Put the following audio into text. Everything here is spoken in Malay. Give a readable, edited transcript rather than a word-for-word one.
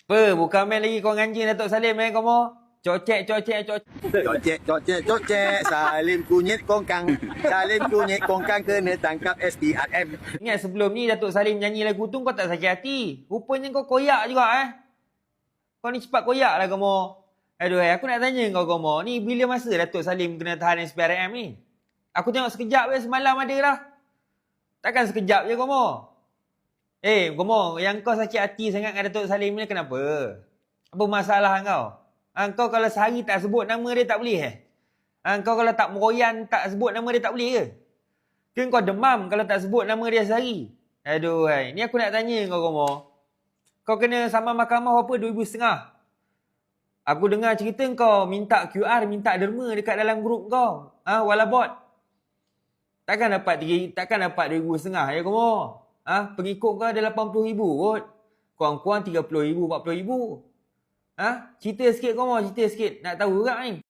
Apa? Bukan main lagi kau nganjing Datuk Salim kau mau? Cocek. Cocek. Salim kunyit kongkang. Salim kunyit kongkang kena tangkap SPRM. Ingat sebelum ni Datuk Salim nyanyi lagu tu kau tak sakit hati. Rupanya kau koyak juga Kau ni cepat koyak lah kau mau. Aduh aku nak tanya kau mau. Ni bila masa Datuk Salim kena tahan SPRM ni? Aku tengok sekejap semalam ada lah. Takkan sekejap je kau mau. Kau mau, yang kau sakit hati sangat dengan Datuk Salim ni kenapa? Apa masalah kau? Kau kalau sehari tak sebut nama dia tak boleh Kau kalau tak meroyan tak sebut nama dia tak boleh ke? Ke kau demam kalau tak sebut nama dia sehari? Aduh ni aku nak tanya kau mau. Kau kena saman mahkamah berapa? 2,500. Aku dengar cerita kau minta QR, minta derma dekat dalam grup kau. Walabot. Takkan dapat 2,500 ya kau mau. Pengikut kau ada 80,000 kot. Kurang-kurang 30,000, 40,000. Cerita sikit kau mau, cerita sikit. Nak tahu juga ni.